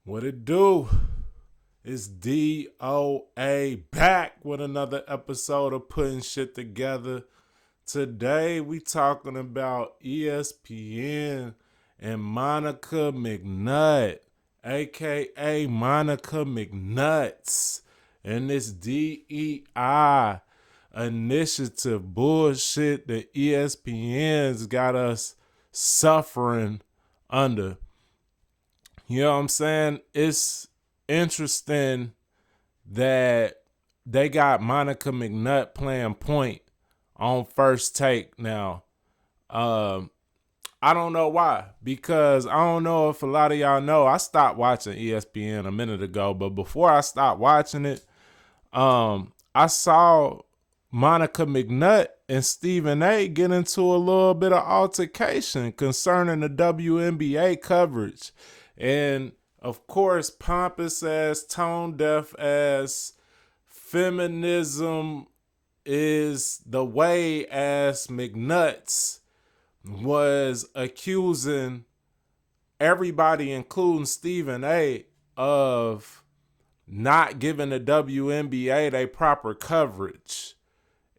What it do? It's DOA back with another episode of Putting Shit Together. Today we talking about ESPN and Monica McNutt, aka Monica McNutts, and this DEI initiative bullshit that ESPN's got us suffering under. You know what I'm saying? It's interesting that they got Monica McNutt playing point on First Take now. I don't know why, because I don't know if a lot of y'all know, I stopped watching ESPN a minute ago, but before I stopped watching it, I saw Monica McNutt and Stephen A get into a little bit of altercation concerning the WNBA coverage. And of course, pompous as, tone deaf as, feminism is the way as McNutts was accusing everybody, including Stephen A, of not giving the WNBA their proper coverage.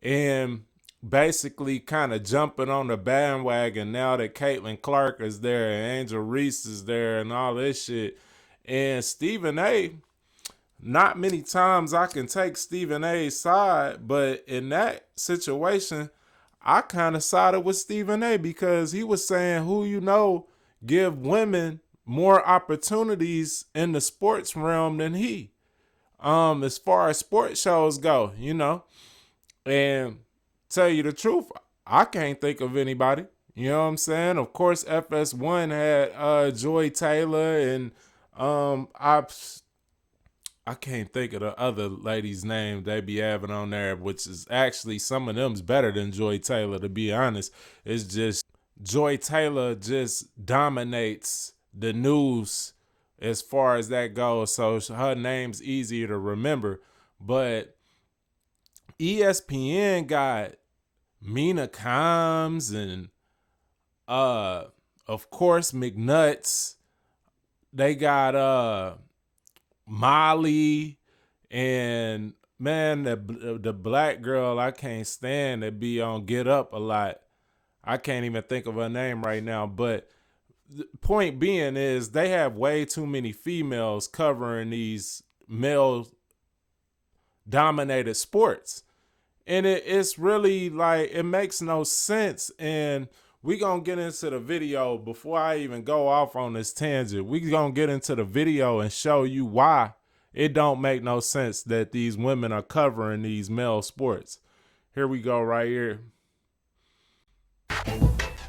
And basically kind of jumping on the bandwagon now that Caitlin Clark is there and Angel Reese is there and all this shit. And Stephen A, not many times I can take Stephen A's side, but in that situation, I kind of sided with Stephen A because he was saying give women more opportunities in the sports realm than he. As far as sports shows go, And tell you the truth, I can't think of anybody. You know what I'm saying? Of course, FS1 had Joy Taylor, and I can't think of the other lady's name they be having on there, which is actually some of them's better than Joy Taylor, to be honest. It's just Joy Taylor just dominates the news as far as that goes, so her name's easier to remember. But ESPN got Mina Kimes and of course McNutts. They got Molly and man, the black girl I can't stand that be on Get Up a lot. I can't even think of her name right now, but the point being is they have way too many females covering these male dominated sports. And it's really like, it makes no sense. And we gonna get into the video before I even go off on this tangent. We gonna get into the video and show you why it don't make no sense that these women are covering these male sports. Here we go right here.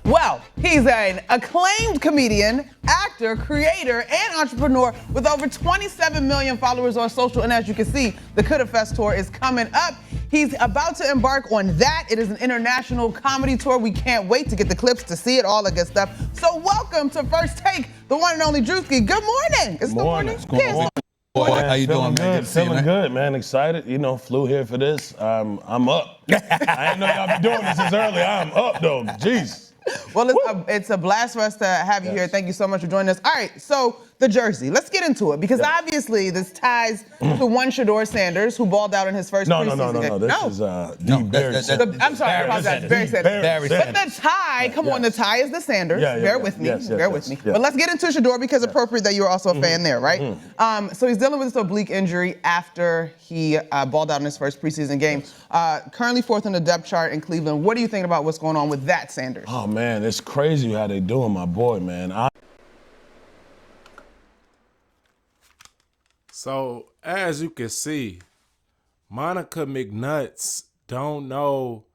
Well, he's an acclaimed comedian, actor, creator, and entrepreneur with over 27 million followers on social. And as you can see, the Coulda Fest tour is coming up. He's about to embark on that. It is an international comedy tour. We can't wait to get the clips to see it, all the good stuff. So welcome to First Take, the one and only Drewski. Good morning. It's the morning. Boy, how you doing, man? Feeling good, man. Excited. Flew here for this. I'm up. I didn't know y'all be doing this this early. I'm up, though. Jeez. Well, it's a blast for us to have you here. Thank you so much for joining us. All right, so the jersey. Let's get into it because obviously this ties to one Sheduer Sanders who balled out in his first preseason game. This is I'm sorry, I apologize. Barry Sanders. But the tie, the tie is the Sanders. Bear with me. Bear with me. But let's get into Sheduer because appropriate that you were also a fan there, right? So he's dealing with this oblique injury after he balled out in his first preseason game. Currently fourth on the depth chart in Cleveland. What do you think about what's going on with that Sanders? Oh, man, it's crazy how they doing my boy, man. So, as you can see, Monica McNutts don't know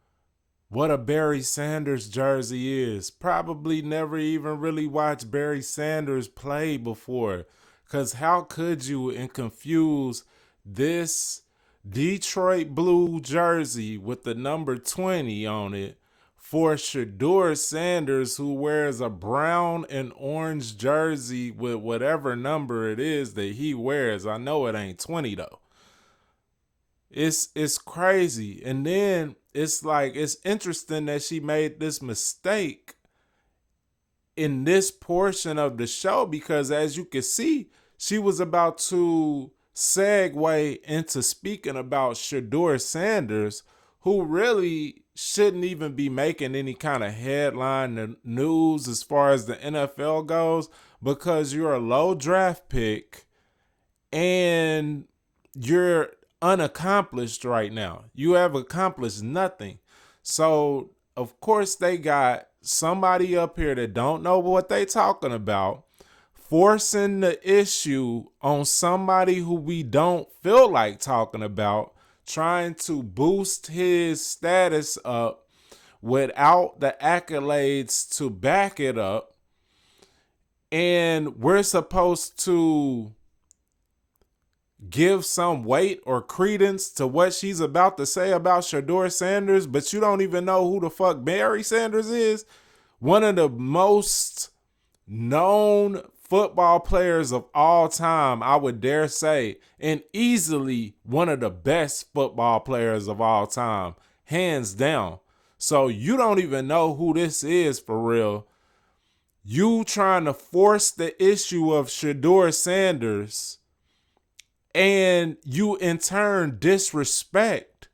what a Barry Sanders jersey is. Probably never even really watched Barry Sanders play before. Because how could you confuse this Detroit blue jersey with the number 20 on it for Sheduer Sanders, who wears a brown and orange jersey with whatever number it is that he wears. I know it ain't 20 though. It's crazy. And then it's like, it's interesting that she made this mistake in this portion of the show because as you can see, she was about to segue into speaking about Sheduer Sanders, who really shouldn't even be making any kind of headline news as far as the NFL goes, because you're a low draft pick and you're unaccomplished right now. You have accomplished nothing. So, of course, they got somebody up here that don't know what they talking about, forcing the issue on somebody who we don't feel like talking about, trying to boost his status up without the accolades to back it up. And we're supposed to give some weight or credence to what she's about to say about Sheduer Sanders, but you don't even know who the fuck Barry Sanders is. One of the most known football players of all time, I would dare say, and easily one of the best football players of all time, hands down. So you don't even know who this is for real. You trying to force the issue of Sheduer Sanders, and you in turn disrespect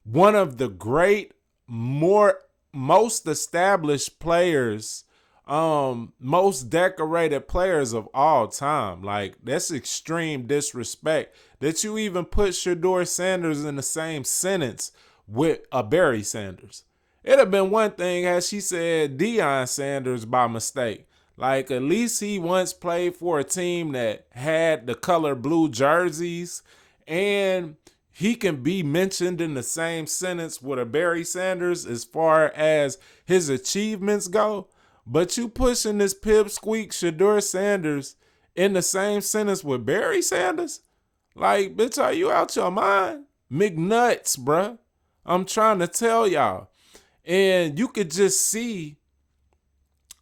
one of the great, most established players, most decorated players of all time. Like, that's extreme disrespect that you even put Sheduer Sanders in the same sentence with a Barry Sanders. It'd have been one thing had she said Deion Sanders by mistake. Like, at least he once played for a team that had the color blue jerseys, and he can be mentioned in the same sentence with a Barry Sanders as far as his achievements go. But you pushing this pipsqueak Sheduer Sanders in the same sentence with Barry Sanders? Like, bitch, are you out your mind? McNutts, bruh. I'm trying to tell y'all. And you could just see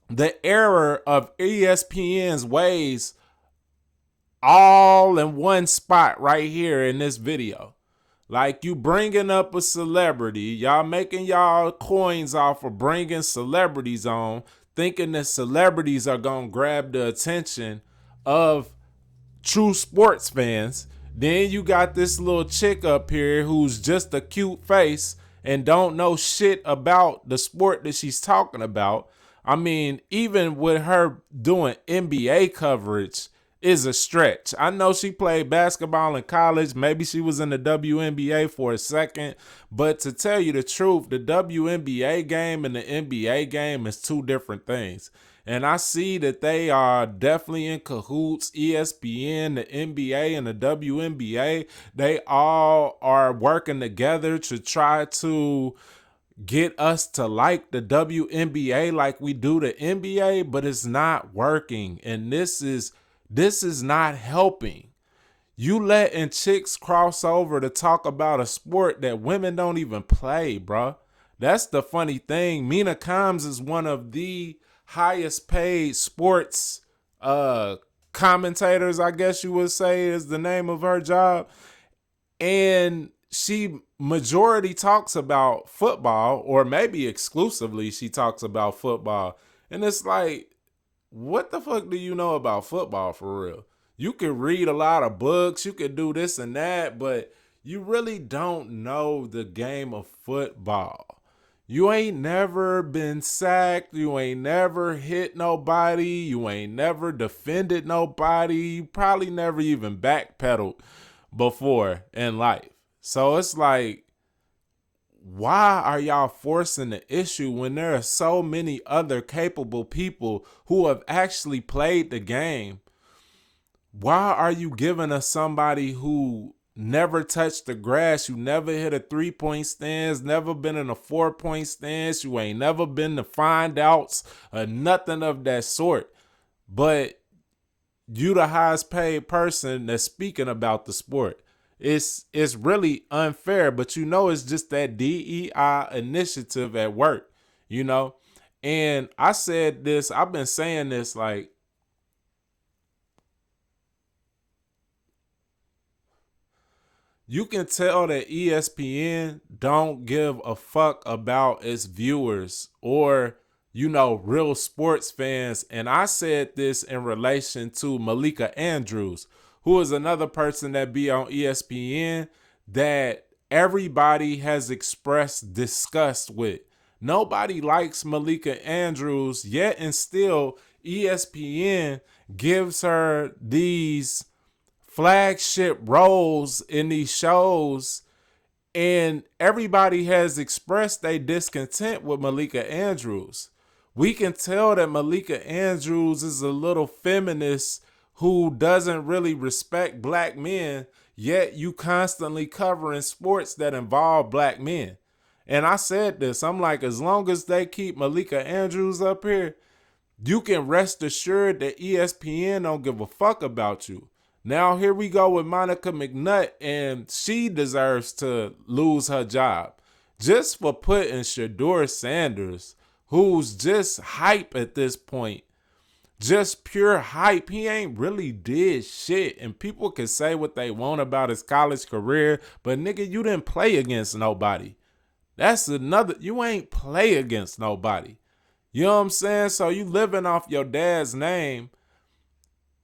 the error of ESPN's ways all in one spot right here in this video. Like, you bringing up a celebrity, y'all making y'all coins off of bringing celebrities on, thinking that celebrities are going to grab the attention of true sports fans. Then you got this little chick up here who's just a cute face and don't know shit about the sport that she's talking about. I mean, even with her doing NBA coverage is a stretch. I know she played basketball in college. Maybe she was in the WNBA for a second. But to tell you the truth, the WNBA game and the NBA game is two different things. And I see that they are definitely in cahoots. ESPN, the NBA, and the WNBA, they all are working together to try to get us to like the WNBA like we do the NBA, but it's not working. And this is not helping. You letting chicks cross over to talk about a sport that women don't even play, bruh. That's the funny thing. Mina Kimes is one of the highest paid sports commentators, I guess you would say is the name of her job. And she majority talks about football, or maybe exclusively she talks about football. And it's like, what the fuck do you know about football for real? You could read a lot of books, you could do this and that, but you really don't know the game of football. You ain't never been sacked. You ain't never hit nobody. You ain't never defended nobody. You probably never even backpedaled before in life. So it's like, why are y'all forcing the issue when there are so many other capable people who have actually played the game? Why are you giving us somebody who never touched the grass, you never hit a 3-point stance, never been in a 4-point stance, you ain't never been to find outs or nothing of that sort, but you the highest paid person that's speaking about the sport? It's really unfair, but you know it's just that DEI initiative at work, you know? And I said this, I've been saying this, like, you can tell that ESPN don't give a fuck about its viewers or real sports fans. And I said this in relation to Malika Andrews, who is another person that be on ESPN that everybody has expressed disgust with. Nobody likes Malika Andrews, yet and still ESPN gives her these flagship roles in these shows, and everybody has expressed their discontent with Malika Andrews. We can tell that Malika Andrews is a little feminist who doesn't really respect black men, yet you constantly covering sports that involve black men. And I said this, I'm like, as long as they keep Malika Andrews up here, you can rest assured that ESPN don't give a fuck about you. Now here we go with Monica McNutt, and she deserves to lose her job just for putting Sheduer Sanders, who's just hype at this point, just pure hype. He ain't really did shit, and people can say what they want about his college career, but nigga, you didn't play against nobody. That's another, you ain't play against nobody. You know what I'm saying? So you living off your dad's name,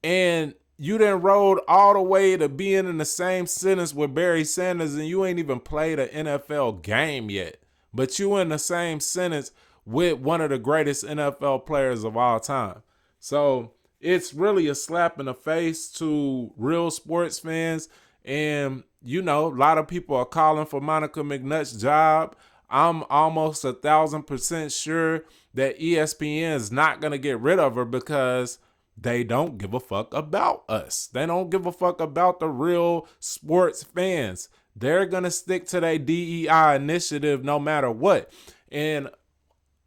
and you done rolled all the way to being in the same sentence with Barry Sanders, and you ain't even played an NFL game yet. But you in the same sentence with one of the greatest NFL players of all time. So it's really a slap in the face to real sports fans. And, a lot of people are calling for Monica McNutt's job. I'm almost 1,000% sure that ESPN is not going to get rid of her because they don't give a fuck about us. They don't give a fuck about the real sports fans. They're going to stick to their DEI initiative no matter what. And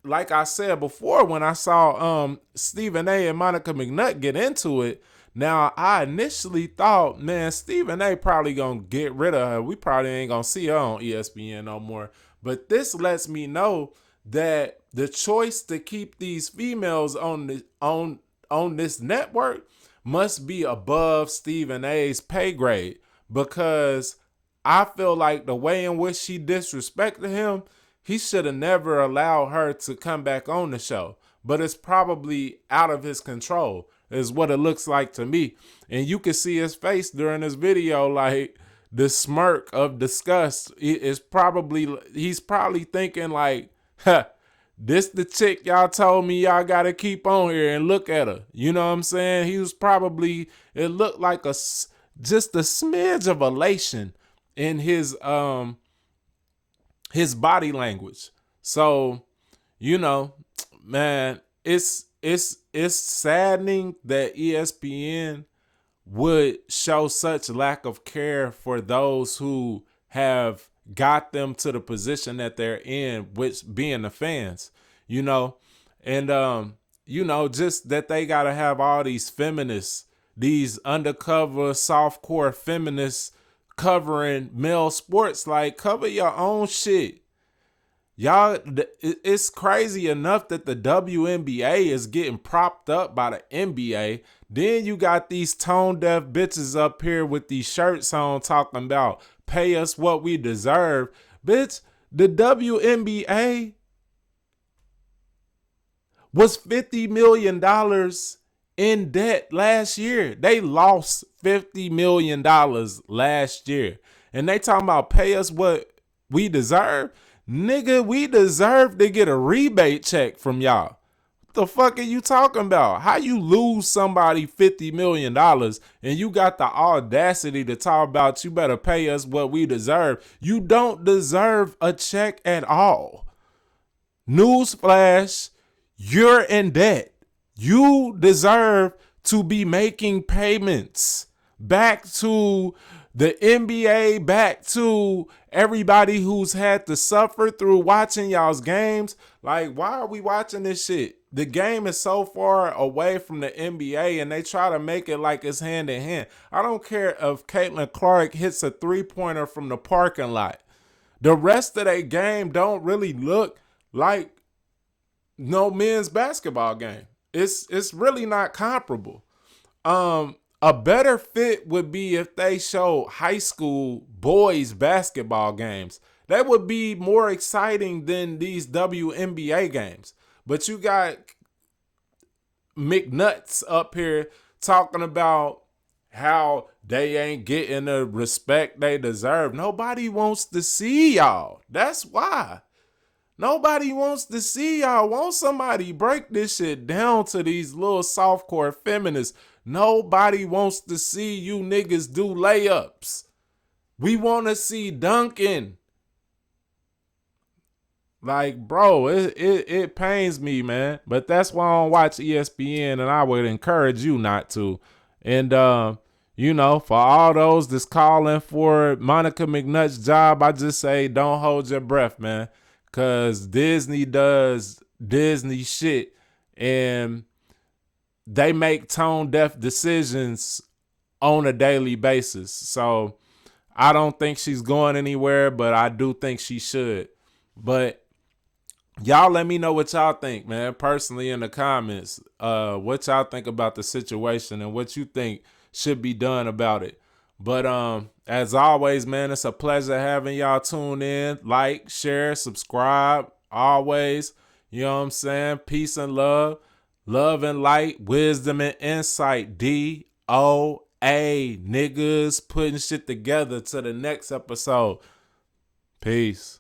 like I said before, when I saw Stephen A. and Monica McNutt get into it, now I initially thought, man, Stephen A. probably going to get rid of her. We probably ain't going to see her on ESPN no more. But this lets me know that the choice to keep these females on this network must be above Stephen A.'s pay grade, because I feel like the way in which she disrespected him, he should have never allowed her to come back on the show. But it's probably out of his control, is what it looks like to me. And you can see his face during this video, like the smirk of disgust. He's probably thinking like, huh, this the chick y'all told me y'all gotta keep on here, and look at her. You know what I'm saying? He was probably, it looked like just a smidge of elation in his body language. So, man, it's saddening that ESPN would show such lack of care for those who have got them to the position that they're in, which being the fans, and just that they gotta have all these feminists, these undercover softcore feminists covering male sports. Like, cover your own shit. Y'all, it's crazy enough that the WNBA is getting propped up by the NBA. Then you got these tone deaf bitches up here with these shirts on talking about pay us what we deserve. Bitch, the WNBA was $50 million in debt last year. They lost $50 million last year. And they talking about pay us what we deserve. Nigga, we deserve to get a rebate check from y'all. What the fuck are you talking about? How you lose somebody $50 million and you got the audacity to talk about you better pay us what we deserve? You don't deserve a check at all. Newsflash, you're in debt. You deserve to be making payments back to the NBA, back to everybody who's had to suffer through watching y'all's games. Like, why are we watching this shit? The game is so far away from the NBA, and they try to make it like it's hand in hand. I don't care if Caitlin Clark hits a three-pointer from the parking lot. The rest of that game don't really look like no men's basketball game. It's really not comparable. A better fit would be if they show high school boys basketball games. That would be more exciting than these WNBA games. But you got McNutts up here talking about how they ain't getting the respect they deserve. Nobody wants to see y'all. That's why. Nobody wants to see y'all. Won't somebody break this shit down to these little softcore feminists? Nobody wants to see you niggas do layups. We want to see dunking. Like, bro, it pains me, man. But that's why I don't watch ESPN, and I would encourage you not to. And, you know, for all those that's calling for Monica McNutt's job, I just say don't hold your breath, man. Because Disney does Disney shit, and they make tone-deaf decisions on a daily basis. So I don't think she's going anywhere, but I do think she should. But y'all let me know what y'all think, man, personally in the comments. What y'all think about the situation and what you think should be done about it. But as always, man, it's a pleasure having y'all tune in. Like, share, subscribe, always. You know what I'm saying? Peace and love. Love and light, wisdom and insight. DOA, niggas putting shit together to the next episode. Peace.